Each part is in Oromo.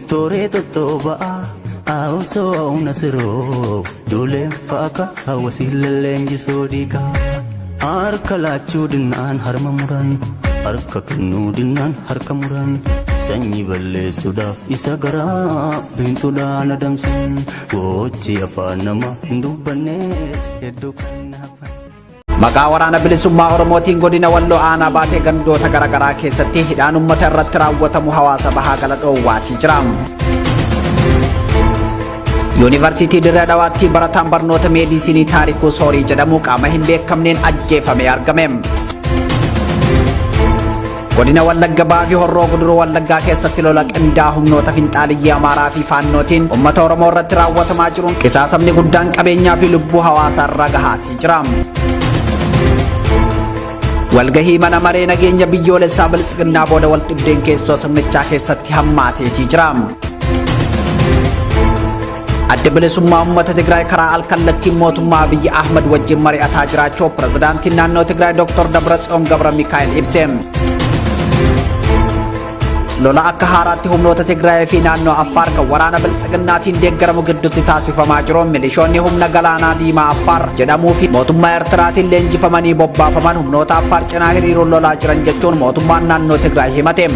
Toreto toba auso nasiro dole faka hawasilalenji sodika arkala chudinan harmamuran arka kanudinan harkamuran sanyi balle suda isagara bintu dana damsin gochi afanama hindubanes edukan Maqaa waraana bilisummaa Oromootiin godina Walloo aanaa baatee gandoota garaagaraa keessatti hidhaan uummata irratti raawwatamu hawaasa bahaa gala dhoowwaatii jira. Yuunivarsiitii Dirree Dhawaatti barataan barnoota meedisinii Taarikuu Soorii jedhamu qaama hin beekamneen ajjeefamee argame. Godina Wallagga Bahaa fi Horroo Guduruu Wallaggaa keessatti lola qindaa humnoota finxaaliyyii Amaaraa fi Faannootiin uummata Oromoo irratti raawwatamaa jiruun qisaasamni guddaan qabeenyaa fi lubbuu hawaasaa irra gahaatii jira. Walgahii mana maree nageenya biyyoolessaa bilisiginnaa booda wal dhibdeen keessoo sirnichaa keessatti hammaateetii jira. Adda bilisummaa uummata Tigraay karaa alkallattiin mootummaa Abiyyi Ahmad wajjin mari'ataa jiraachuu pirezidaantiin naannoo Tigraay Dr. Dabratsiyoon Gabra Mikaa'el ibse. Lola akka haaraatti humnoota Tigraay fi naannoo Affaar kan waraana bilisiginnaatiin deeggaramu gidduutti taasifamaa jiru milishoonni humna galaanaa diimaa Affaar jedhamuu fi mootummaa Eertiraatiin leenjifamanii bobbaafaman humnoota Affaar cinaa hiriiruun lolaa jiran jechuun mootummaan naannoo Tigraay himate.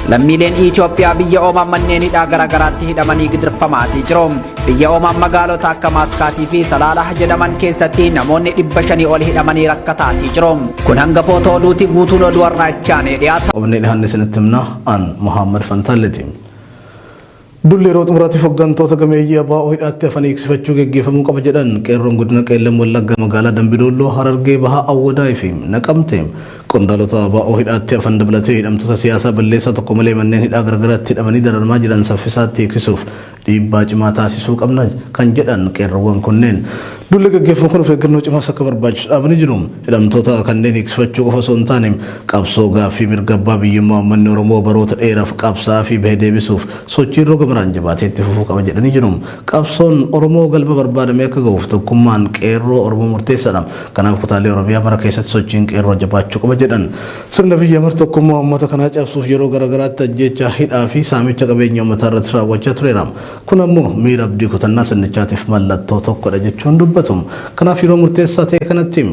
Lammiileen Itoophiyaa biyya oomaan manneen hidhaa garaagaraatti hidhamanii gidirfamaatii jiru. Biyya oomaan magaalota akka Maaskaatii fi Salaalah jedhaman keessatti namoonni 500 ol hidhamanii rakkataatii jiru. Kun hanga footoo oduuti guutuun oduu har'aa itti aanee dhiyaata. Obneen Hannisinittimna an Muhammad Fantaaleti. Dulli yeroo xumuraatiif hooggantoota gameeyyii ABO hidhaatti hafanii eegsifachuu geggeeffamuu qaba jedhan qeerroon godina Qeellam Wallaggaa magaalaa Dambidolloo Harargee Bahaa Awwadaa fi Naqamtee qondaalota ABO hidhaatti hafan dabalatee hidhamtoota siyaasaa balleessaa tokko malee manneen hidhaa garaagaraatti hidhamanii dararamaa jiran saffisaatti eegsisuuf dhiibbaa cimaa taasisuu qabna kan jedhan qeerroowwan kunneen. Dulli geggeeffamu kun of eeggannoo cimaa akka barbaachisu dhaabanii jiru. Hidhamtoota kanneen eegsifachuu qofa osoo hin taane qabsoo gaaffii mirga abbaa biyyummaa uummanni Oromoo baroota dheeraaf qabsaa fi bahee deebisuuf sochii roga maraan jabaatee itti fufuu qaba jedhanii jiru. Qabsoon Oromoo galma barbaadamee akka gahuuf tokkummaan qeerroo Oromoo murteessaadha. Kanaaf kutaalee Oromiyaa mara keessatti sochiin qeerroo jabaachuu qaba jedhan. Sirna biyya mar tokkummaa uummata kanaa cabsuuf yeroo garaagaraatti ajjeechaa hidhaa fi saamicha qabeenya uummataa irratti raawwachaa tureera. Kun ammoo miira abdii kutannaa sirnichaatiif mallattoo tokkodha jechuun dubbatum. Kanaaf yeroo murteessaa ta'e kanatti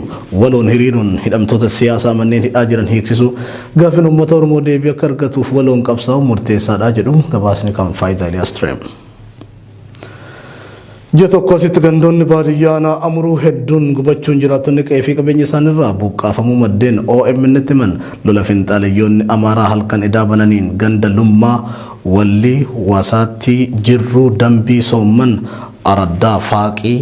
waloon hiriiruun hidhamtoota siyaasaa manneen hidhaa jiran hiiksisuu gaaffiin uummata Oromoo deebii akka argatuuf waloon qabsaa'u murteessaadha jedhu gabaasni kan Faayidaa Eliyaastreem. Ji'a tokko asitti gandoonni baadiyyaa Amuruu hedduun gubachuun jiraattonni qe'ee fi qabeenya isaaniirraa buqqaafamuu maddeen OMN itti himan lola finxaaleyyoonni Amaaraa halkan idaa bananiin ganda Lummaa Wallii Wasaatti Jirruu Dambii Soomman Araddaa Faaqii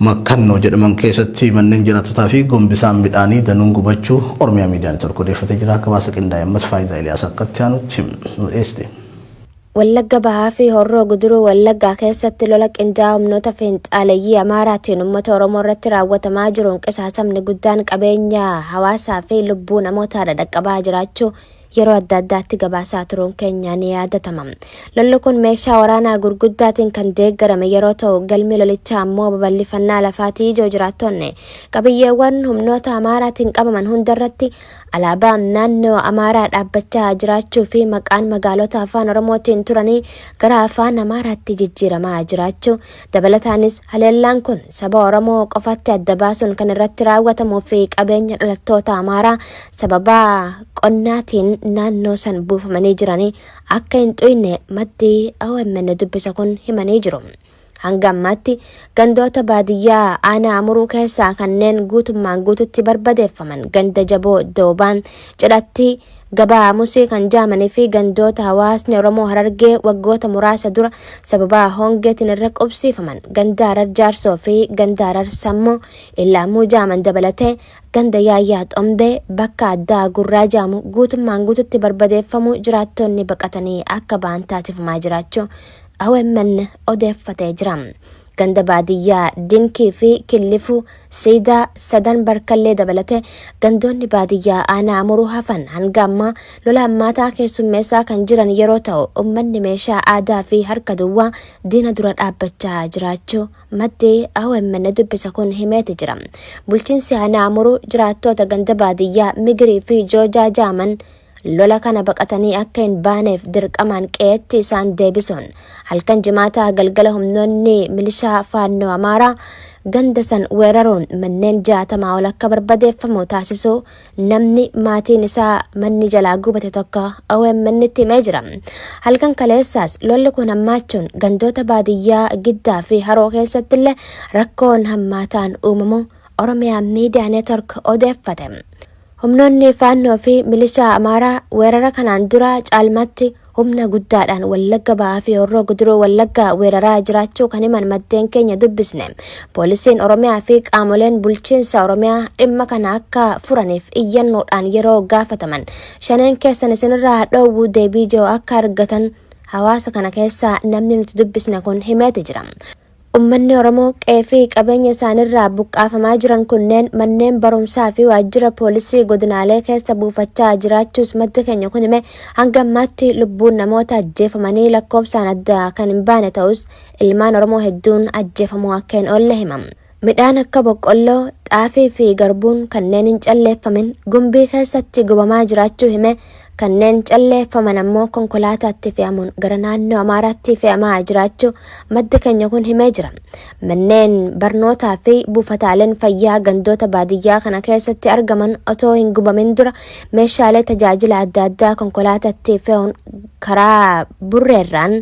Makkannoo jedhaman keessatti manneen jiraattotaa fi gombisaan midhaanii danuun gubachuu Oromiyaa miidiyaan odeeffatee jira. Gabaasa qindaa'e ammas Faayidaa Eliyaas akkatti aanutti nu dhiyeesse. Wallagga Bahaa fi Horroo Guduruu Wallaggaa keessatti lola qindaa'aa humnoota finxaaleyyii Amaaraatiin uummata Oromoo irratti raawwatamaa jiruun qisaasamni guddaan qabeenya hawaasaa fi lubbuu namootaa dhaqqabaa jiraachuu yeroo adda addaatti gabaasaa turuun keenya ni yaadatama. Lolli kun meeshaa waraanaa gurguddaatiin kan deeggarame yeroo ta'u galmi lolichaa ammoo babal'ifannaa lafaatii ijoo jiraattonni qabiyyeewwan humnoota Amaaraatiin qabaman hundarratti alaabaan naannoo Amaaraa dhaabbachaa jiraachuu fi maqaan magaalota afaan Oromootiin turanii gara afaan Amaaraatti jijjiiramaa jiraachuu dabalataanis haleellaan kun saba Oromoo qofatti adda baasuun kan irratti raawwatamuu fi qabeenya dhalattoota Amaaraa sababa qonnaatiin naannoo san buufamanii jiranii akka hin xuyne maddii OMN dubbisa kun himanii jiru. Hanga ammaatti gandoota baadiyyaa aanaa Amuruu keessaa kanneen guutummaan guututti barbadeeffaman ganda Jaboo Doobaan Cidhatti Gabaa Musee kan jaamanii fi gandoota hawaasni Oromoo Harargee waggoota muraasa dura sababa hongeetiin irra qubsiifaman ganda Harar Jaarsoo fi ganda Harar Sammoo Ilaamuu jaaman dabalatee ganda Yaayyaa Xombee bakka addaa Gurraa jaamu guutummaan guututti barbadeeffamuu jiraattonni baqatanii akka ba'an taasifamaa jiraachuu OMN odeeffatee jira. Ganda baadiyyaa Dinkii fi Killifuu Siidaa sadan barkallee dabalatee gandoonni baadiyyaa aanaa Amuruu hafan hanga ammaa lola hammaataa keessummeessaa kan jiran yeroo ta'u uummanni meeshaa aadaa fi harka duwwaa diina dura dhaabbachaa jiraachuu maddii OMN dubbisa kun himeeti jira. Bulchiinsi aanaa Amuruu jiraattota ganda baadiyyaa Migirii fi Joojaa jaaman lola kana baqatanii akka hin baaneef dirqamaan qe'eetti isaan deebisuun halkan jimaataa galgala humnoonni milishaa faannoo Amaaraa ganda san weeraruun manneen 60 ol akka barbadeeffamu taasisuu namni maatiin isaa manni jalaa gubate tokko OMN itti himee jira. Halkan kaleessaas lolli kun hammaachuun gandoota baadiyyaa Giddaa fi Haroo keessatti illee rakkoon hammaataan uumamu Oromiyaa Miidiyaa Neetwork odeeffate. Humnoonni faannoo fi milishaa Amaaraa weerara kanaan dura caalmatti humna guddaadhaan Wallagga Bahaa fi Horroo Guduruu Wallaggaa weeraraa jiraachuu kan himan maddeen keenya dubbisne. Poolisiin Oromiyaa fi qaamoleen bulchiinsa Oromiyaa dhimma kana akka furaniif iyyannoodhaan yeroo gaafataman shaneen keessan isinirraa dhoowwuu deebii jiru akka argatan hawaasa kana keessaa namni nuti dubbisne kun himeeti jira. Uummanni Oromoo qe'ee qabeenya isaanirraa buqqaafamaa jiran kunneen manneen barumsaa fi waajjira poolisii godinaalee keessa buufachaa jiraachuus madda keenya kun hime hanga ammaatti lubbuun namoota ajjeefamanii lakkoofsaan adda kan hin baane ta'us ilmaan Oromoo hedduun ajjeefamuu akka hin oolle himam. Midhaan akka boqqolloo, xaafii fi garbuun kanneen hin calleeffamin gumbii keessatti gubamaa jiraachuu hime kanneen calleeffaman ammoo konkolaataatti fe'amuun gara naannoo Amaaraatti fe'amaa jiraachuu madda keenya kun himee jira. Manneen barnootaa fi buufataaleen fayyaa gandoota baadiyyaa kana keessatti argaman otoo hin gubamin dura meeshaalee tajaajila adda addaa konkolaataatti fe'uun karaa burreerraan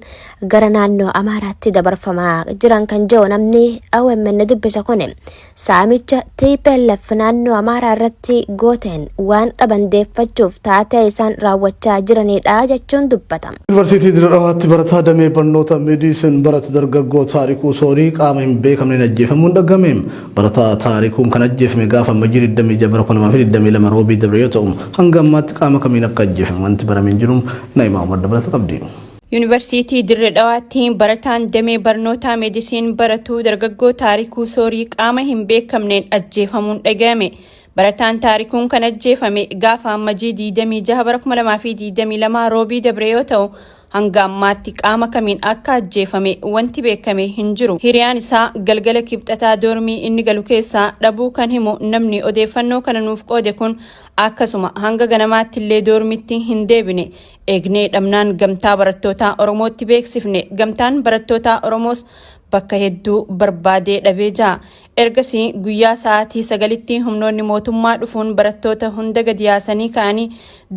gara naannoo Amaaraatti dabarfamaa jiran kan jiru namni OMN dubbisa kun saamicha TPLF naannoo Amaaraa irratti gooteen waan dhabandeeffachuuf taatee isaan raawwachaa jiranidha jechuun dubbatama. Yuunivarsiitii Dirreedhawaatti barataa damee barnoota meedisin baratu dargaggoo Taarikuu Soorii qaama hin beekamneen ajjeefamuun dhagahame. Barataa Taarikuun kan ajjeefame gaafa Amajjii 26/2022 roobii dabre yoo ta'u hanga ammaatti qaama kamiin akka ajjeefame wanti baramee hin jiru Naa'imaa Umar dabalata qabdi. Yuunivarsiitii Dirreedhawaatti barataan damee barnoota meedisin baratu dargaggoo Taarikuu Soorii qaama hin beekamneen ajjeefamuun dhagahame. Barataan Taarikuun kan ajjeefame gaafa Amajjii 26/2022 roobii dabre yoo ta'u hanga ammaatti qaama kamiin akka ajjeefame wanti beekame hin jiru. Hiriyaan isaa galgala kibxataa doormii inni galu keessaa dhabuu kan himu namni odeeffannoo kana nuuf qoode kun akkasuma hanga ganamaatti illee doormitti hin deebine eegnee dhabnaan gamtaa barattoota Oromootti beeksifne. Gamtaan barattoota Oromoos bakka hedduu barbaadee dhabee jira. Ergasii guyyaa sa'aatii 9tti humnoonni mootummaa dhufuun barattoota hunda gadi yaasanii ka'anii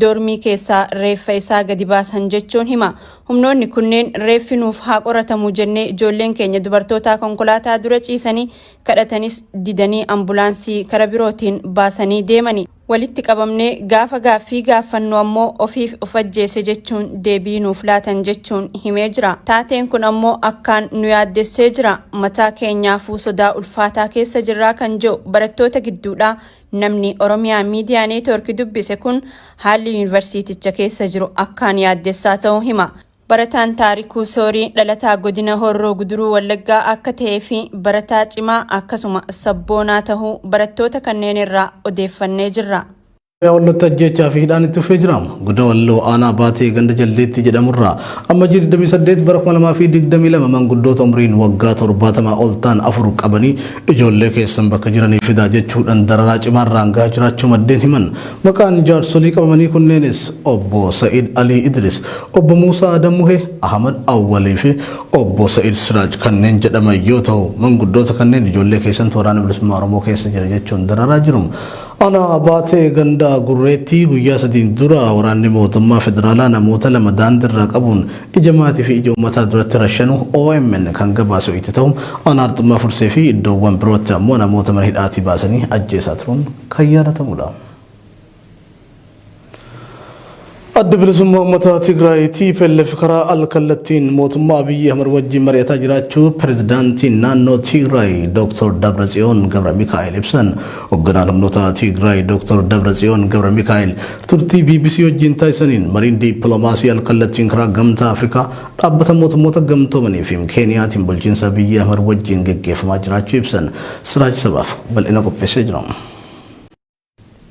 doormii keessaa reeffa isaa gadi baasan jechuun hima. Humnoonni kunneen reeffi nuuf haa qoratamu jennee ijoolleen keenya dubartoota konkolaataa dura ciisanii kadhatanis didanii ambulaansii kara birootiin baasanii deemani. Walitti qabamnee gaafa gaaffii gaafannu ammoo ofiif of ajjeese jechuun deebii nuuf laatan jechuun himee jira. Taateen kun ammoo akkaan nu yaaddessee jira. Mataa keenyaafuu sodaa ulfaataa keessa jirraa kan jiru barattoota gidduudha. Namni Oromiyaa Miidiyaa Neetwork dubbise kun haalli yuunivarsiiticha keessa jiru akkaan yaaddessaa ta'uu hima. Barataan Taarikuu Soorii dhalataa godina Horroo Guduruu Wallaggaa akka ta'ee fi barataa cimaa akkasuma sabboonaa ta'uu barattoota kanneen irraa odeeffannee jirra. Wallota ajjechaa fi hidhaan itti fufee jira. Godina Walloo aanaa baatee ganda jaldeetti jedhamurraa Amajjii 28/2022 manguddoota umriin waggaa 70 ol ta'an 4 qabanii ijoollee keessan bakka jiranii fidaa jechuudhaan dararaa cimaarraan gahaa jiraachuu maddeen himan. Maqaan jaarsolii qabamanii kunneenis obbo Sa'id Ali Idris, obbo Muusaa Adamuhee, Ahmad Awwalii fi obbo Sa'id Siraaj kanneen jedhaman yoo ta'u manguddoota kanneen ijoollee keessan waraana bilisummaa Oromoo keessa jira jechuun dararaa jiru. Ana baatee ganda gurreetti guyyaa 3 dura waraanni mootummaa federaalaa namoota 2 daandirraa qabuun ija maatii fi ija uummataa duratti rashanu OMN kan gabaasu itti ta'u ana artummaa fursee fi iddoowwan birootti ammoo namoota mana hidhaatii baasanii ajjeesaa turuun kan yaadatamudha. Adda bilisummaa uummata Tigraay TPLF karaa alkallattiin mootummaa Abiyyi Ahmad wajjin mari'ataa jiraachuu pirezidaantiin naannoo Tigraay Dr. Dabratsiyoon Gabra Mikaa'el ibsan. Hoogganaan humnoota Tigraay Dr. Dabratsiyoon Gabra Mikaa'el turtii BBC wajjin taasisaniin mariin dippiloomaasii alkallattiin karaa gamtaa Afrikaa dhaabbata mootummoota gamtoomanii fi Keeniyaatiin bulchiinsa Abiyyi Ahmad wajjin geggeeffamaa jiraachuu ibsan. Siraaj sabaaf bal'ina qopheessee jira.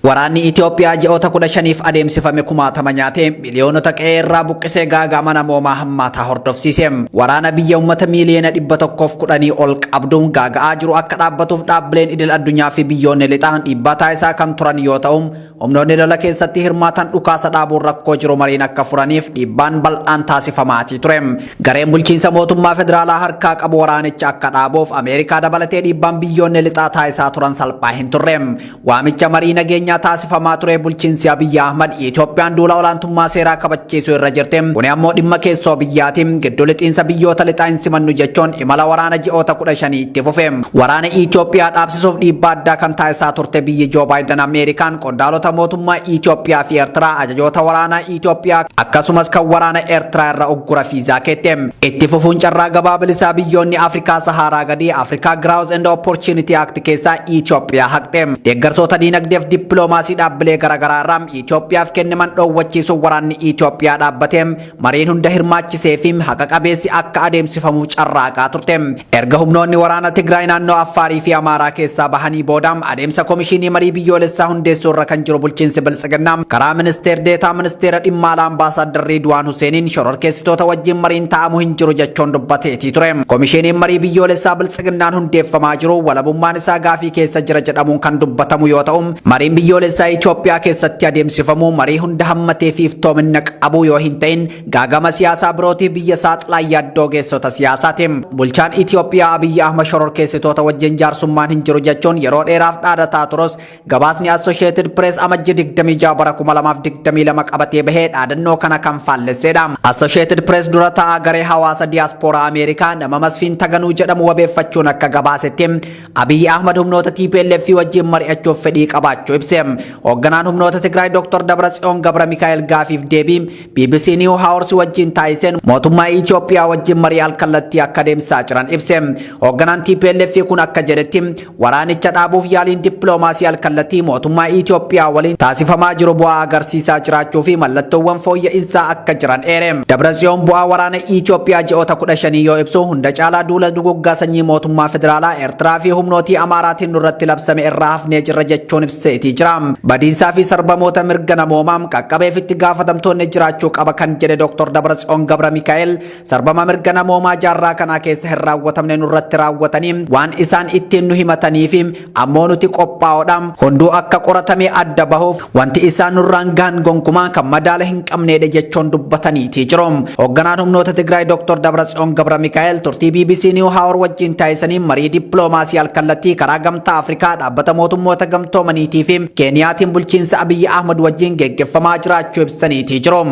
Waraanni Itoophiyaa ji'oota 15f adeemsifame kumaatama nyaatee miliyoonota qe'ee irraa buqqisee gaaga'ama namoomaa hammaataa hordofsiise. Waraana biyya uummata miiliyoona 110 ol qabduun gaaga'aa jiru akka dhaabbatuuf dhaabbileen idil addunyaa fi biyyoonni lixaan dhiibbaa taasisaa kan turan yoo ta'u, humnoonni lola keessatti hirmaatan dhukaasa dhaabuun rakkoo jiru mariin akka furaniif dhiibbaan bal'aan taasifamaatii ture. Gareen bulchiinsa mootummaa federaalaa harkaa qabu waraanicha akka dhaabuuf Ameerikaa dabalatee dhiibbaan biyyoonni lixaa taasisaa turan salphaa hin turre. Waamicha marii nageenya taasifamaa ture bulchiinsi Abiy Ahmad Itoophiyaan duula olaantummaa seeraa kabachiisuu irra jirti. Kun ammoo dhimma keessoo biyyaatiin giddu lixiinsa biyyoota lixaa hin simannu jechuun imala waraana ji'oota 15 itti fufe. Waraana Itoophiyaa dhaabsisuuf dhiibbaa addaa kan taasisaa turte biyyi Joo Baayiden Ameerikaan qondaalota mootummaa Itoophiyaa fi Eertiraa ajajoota waraanaa Itoophiyaa akkasumas kan waraana Eertiraa irra uggura fiizaa keette. Itti fufuun carraa gabaa bilisaa biyyoonni Afrikaa Saharaa gadii Afrikaa Growth and Opportunity Act keessaa Itoophiyaa haqxe. Deeggarsoota diinagdeef dippiloomaasii dhaabbilee garaagaraa irraa Itoophiyaaf kennaman dhoowwachiisuun waraanni Itoophiyaa dhaabbatee mariin hunda hirmaachisee fi haqa qabeessi akka adeemsifamu carraaqaa turte. Erga humnoonni waraana Tigraay naannoo Affaarii fi Amaaraa keessaa bahanii booda adeemsa komishinii marii biyyoolessaa hundeessuu irra kan jiru bulchiinsi Biltsiginnaa karaa ministeer deetaa ministeera dhimma alaa Ambaasaadder Ridwaan Huseeniin shororkeessitoota wajjin mariin taa'amu hin jiru jechuun dubbateetii ture. Komishiniin marii biyyoolessaa Biltsiginnaan hundeeffamaa jiru walabummaan isaa gaafii keessa jira jedhamuun kan dubbatamu yoo ta'u, mariin biyyoolessaa Itoophiyaa keessatti adeemsifamu marii hunda hammatee fi iftoomina qabu yoo hin ta'in gaagama siyaasaa birootiif biyya saaxilaa yaaddoo geessota siyaasaati. Bulchaan Itoophiyaa Abiy Ahmad shororkeessitoota wajjin jaarsummaan hin jiru jechuun yeroo dheeraaf dhaadataa turus gabaasni Associated Press amajjii 26 bara 2022 qabatee bahee dhaadannoo kana kan faallessedha. Associated Press dura ta'aa garee hawaasa diiyaaspooraa Ameerikaa nama Masfiin Taganuu jedhamu wabeeffachuun akka gabaasetti Abiy Ahmad humnoota TPLF wajjin mari'achuuf fedhii qabaachuu ibse. Hoogganaan humnoota Tigraay Dr. Dabratsiyoon Gabra Mikaa'el gaafiif deebii BBC New Hours wajjin taasiseen mootummaa Itoophiyaa wajjin marii alkallattii akka deemsaa jiran ibse. Hoogganaan TPLF kun akka jedhetti waraanicha dhaabuuf yaaliin dippiloomaasii alkallattii mootummaa Itoophiyaa waliin taasifamaa jiru bu'aa agarsiisaa jiraachuu fi mallattoowwan fooyya'insaa akka jiran eere. Dabratsiyoon bu'aa waraana Itoophiyaa ji'oota 15 yoo ibsu hunda caalaa duula duguggaa sanyii mootummaa federaalaa Eertiraa fi humnootii Amaaraatiin nurratti labsame irraa hafnee jirra jechuun ibseetii jira. Badiinsaa fi sarbamoota mirga namoomaa qaqqabeef itti gaafatamtoonni jiraachuu qaba kan jedhe Dr. Dabratsiyoon Gabra Mikaa'el sarbama mirga namoomaa jaarraa kanaa keessa hin raawwatamne nurratti raawwatanii waan isaan ittiin nu himatanii fi ammoo nuti qophaa'oodhaan hunduu akka qoratamee adda bahuuf wanti isaan nurraan gahan gonkumaa kan madaala hin qabneedha jechuun dubbataniitii jiru. Hoogganaan humnoota Tigraay Dr. Dabratsiyoon Gabra Mikaa'el turtii BBC New Hour wajjin taasisanii marii dippiloomaasii alkallattii karaa gamtaa Afrikaa dhaabbata mootummoota gamtoomaniitii fi Keeniyaatiin bulchiinsa Abiy Ahmad wajjin geggeeffamaa jiraachuu ibsaniitii jiru.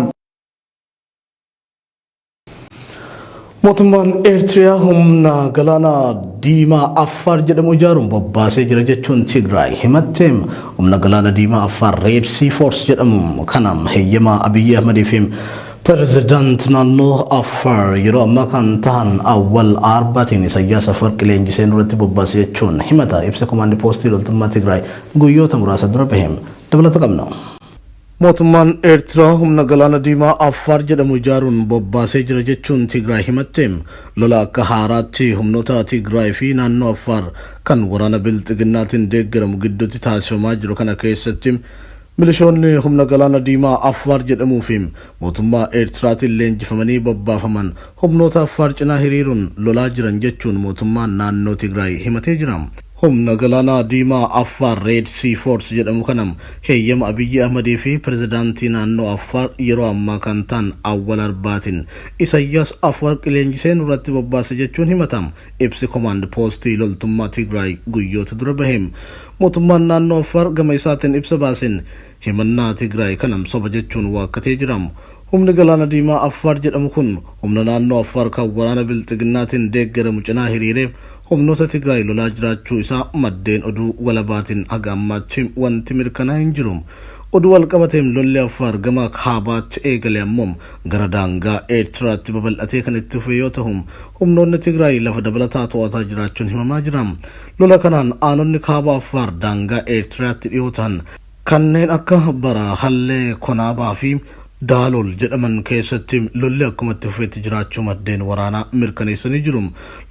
Mootummaan Eertiriyaa humna galaana diimaa Affaar jedhamu ijaaruun bobbaasee jira jechuun Tigraay himatte. Humna galaana diimaa Affaar Red Sea Force jedhamu kanam heeyyamaa Abiy Ahmad fi President naannoo Affaar yeroo ammaa kan tahan Awwal Arbaatiin Isaayyaas Afwerqi leenjisee irratti bobbaasee jechuun himata ibsa komaandi poostii loltummaa Tigraay guyyoota muraasa dura baheem dabalata qabna. Mootummaan Eertiraa humna galaana diimaa Affaar jedhamu ijaaruun bobbaasee jira jechuun Tigraay himatte. Lola akka haaraatti humnoota Tigraay fi naannoo Affaar kan waraana Biltsiginnaatiin deeggaramu gidduutti taasifamaa jiru kana keessatti milishoonni humna galaana diimaa Affaar jedhamuu fi mootummaa Eertiraatiin leenjifamanii bobbaafaman humnoota Affaar cinaa hiriiruun lolaa jiran jechuun mootummaan naannoo Tigraay himatee jira. Humna galaana diimaa Affaar Red Sea Force jedhamu kanam heeyyama Abiy Ahmad fi pirezidaantii naannoo Affaar yeroo ammaa kan ta'an Awwal Arbaatiin Isaayyaas Afwerqi leenjisee irratti bobbaase jechuun himatam ibsi komaand poostii loltummaa Tigraay guyyoota dura baheem. Mootummaan naannoo Affaar gama isaatiin ibsa baaseen himannaa Tigraay kanam soba jechuun waakkatee jiraam. Humni galaana diimaa Affaar jedhamu kun humna naannoo Affaar kan waraana Biltsiginnaatiin deeggaramu cinaa hiriiree humnoota Tigraay lolaa jiraachuu isaa maddeen oduu walabaatiin haga ammaatti wanti mirkanaa'ee hin jiru. Oduu walqabateen lolli Affaar gama kaabaatti eegale ammoo gara daangaa Eertiraatti babal'atee kan itti fufe yoo ta'u humnoonni Tigraay lafa dabalataa to'ataa jiraachuun himamaa jira. Lola kanaan aanonni kaaba Affaar daangaa Eertiraatti dhiyoo ta'an kanneen akka Baraa, Hallee, Konaabaa fi Daalol jedhaman keessatti lolli akkumatti fufeetti jiraachuu maddeen waraanaa mirkaneessanii jiru.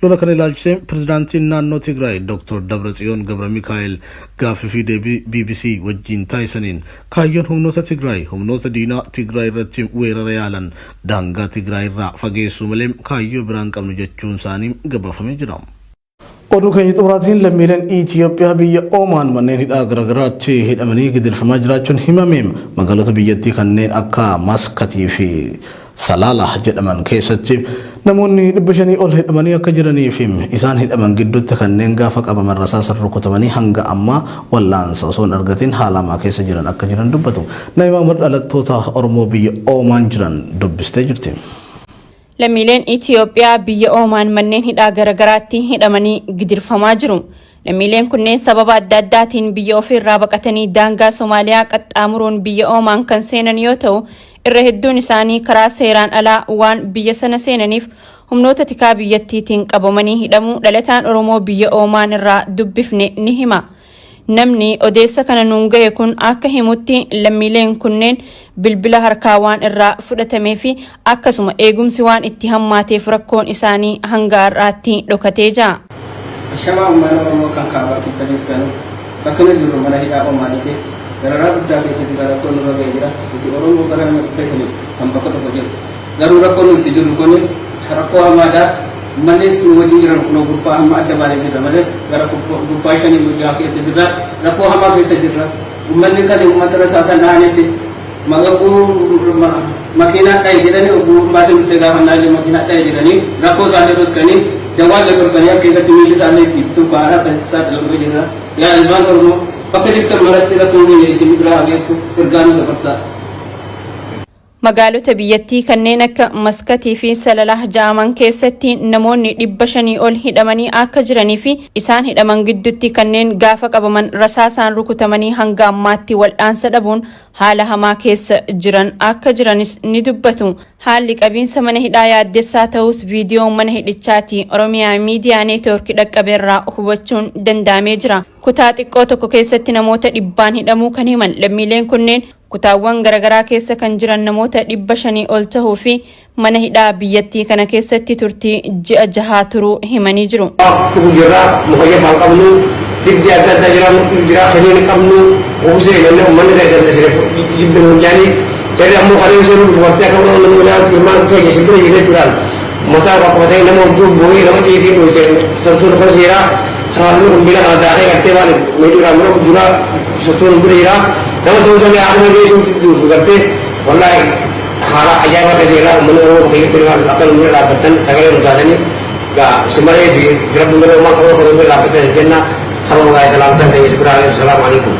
Lola kana ilaalchisee pirezidaantiin naannoo Tigraay Dr. Dabratsiyoon Gabra Mikaa'el gaaffii fi deebii BBC wajjin taasisaniin kaayyoon humnoota Tigraay humnoota diinaa Tigraay irratti weerara yaalan daangaa Tigraay irraa fageessuu malee kaayyoo biraan qabnu jechuun isaanii gabaafamee jira. Oduu keenya xumuraatiin lammiileen Itoophiyaa biyya Oomaan manneen hidhaa garaagaraatti hidhamanii gidirfamaa jiraachuun himame. Magaalota biyyattii kanneen akka Maskatii fi Salaala jedhaman keessatti namoonni 500 ol hidhamanii akka jiranii fi isaan hidhaman gidduutti kanneen gaafa qabaman rasaasaan rukutamanii hanga ammaa wallaansa osoo hin argatin haala hamaa keessa jiran akka jiran dubbatu. Naayimaa dhalattoota Oromoo biyya Oomaan jiran dubbistee jirti. Lammiileen Itoophiyaa biyya Oomaan manneen hidhaa garaagaraatti hidhamanii gidirfamaa jiru. Lammiileen kunneen sababa adda addaatiin biyya ofirraa baqatanii daangaa Somaaliyaa qaxxaamuruun biyya Oomaan kan seenan yoo ta'u, irra hedduun isaanii karaa seeraan alaa waan biyya sana seenaniif humnoota tikaa biyyattiitiin qabamanii hidhamuu dhalataan Oromoo biyya Oomaan irraa dubbifne ni hima. Namni odeessa kana nuun gahe kun akka himutti lammiileen kunneen bilbila harkaa waan irraa fudhatamee fi akkasuma eegumsi waan itti hammaateef rakkoon isaanii hanga har'aatti dhokatee jira. Shamaa uummanni Oromoo kan kaabaa kibbaniif ganu bakka nuti jirru mana hidhaa Oomaaniiti dararaa guddaa keessatti rakkoon nurra gahee jira. Nuti Oromoo gara nama dhufee kan bakka tokko jiru. Garuu rakkoon nuti jirru kun rakkoo hamaadhaa. Manis wajjin jiran kun gurfaa amma adda baanee jirra malee gara gurfaa 5 guyyaa keessa jirra rakkoo hamaa keessa jirra uummanni kan uummata rasaasan dhaanes makiinaa dhaye jedhanii oguu baasee dhuftee gaafannaalee makiinaa dhaye jedhanii rakkoo isaanii dhoskanii jawaan dabalfanii as keessatti miilli isaanii itti tuqaadhaa kan saaxilamee jirra. Yaa ilmaan Oromoo bakka jirtan maratti rakkoo biyya isin biraa geessu ergaa nu dabarsaa. Magaalota biyyattii kanneen akka Maskatii fi Salalah jedhaman keessatti namoonni 500 ol hidhamanii akka jiranii fi isaan hidhaman gidduutti kanneen gaafa qabaman rasaasaan rukutamanii hanga ammaatti wal'aansa dhabuun haala hamaa keessa jiran akka jiranis ni dubbatu. Haalli qabiinsa mana hidhaa yaaddessaa ta'us viidiyoon mana hidhichaatti Oromiyaa Miidiyaa Neetwoork dhaqqabeerraa hubachuun danda'amee jira. Kutaa xiqqoo tokko keessatti namoota 100 hidhamuu kan himan lammiileen kunneen kutaawwan garaagaraa keessa kan jiran namoota 500 ol tahuu fi mana hidhaa biyyattii kana keessatti turtii ji'a 6 turuu himanii jiru. nama sebetulnya aku ini sudah berarti wallahi hal ajaib kesira menurut begitu dengan akan mendapatkan segala urusannya gak sebenarnya di gerak menurut kalau mendapatkan jannah kalau nggak selamatan dari sebenarnya assalamualaikum.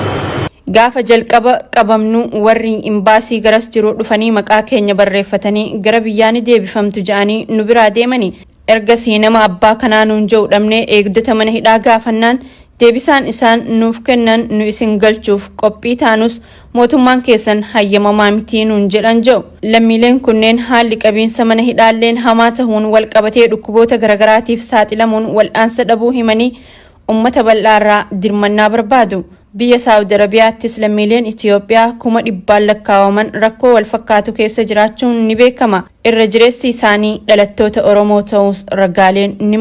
Gaafa jalqaba qabamnu warri imbaasii garas jiru dhufanii maqaa keenya barreeffatanii gara biyyaani deebifamtu jedhanii nu biraa deemanii ergasii nama abbaa kanaa nuun jedhu dhabnee eegdota mana hidhaa gaafannaan deebisaan isaan nuuf kennan nu isin galchuuf qophii taanus mootummaan keessan hayyamamaa mitii nuun jedhan jedhu. Lammiileen kunneen haalli qabiinsa mana hidhaalleen hamaa ta'uun wal qabatee dhukkuboota garagaraatiif saaxilamuun wal'aansa dhabuu himanii ummata bal'aarraa dirmannaa barbaadu. Biyya Saawud Arabiyaattis lammiileen Itoophiyaa 100,000 lakkaawaman rakkoo wal fakkaatu keessa jiraachuun ni beekama. Irra jireessi isaanii dhalattoota Oromoo ta'us ragaaleen ni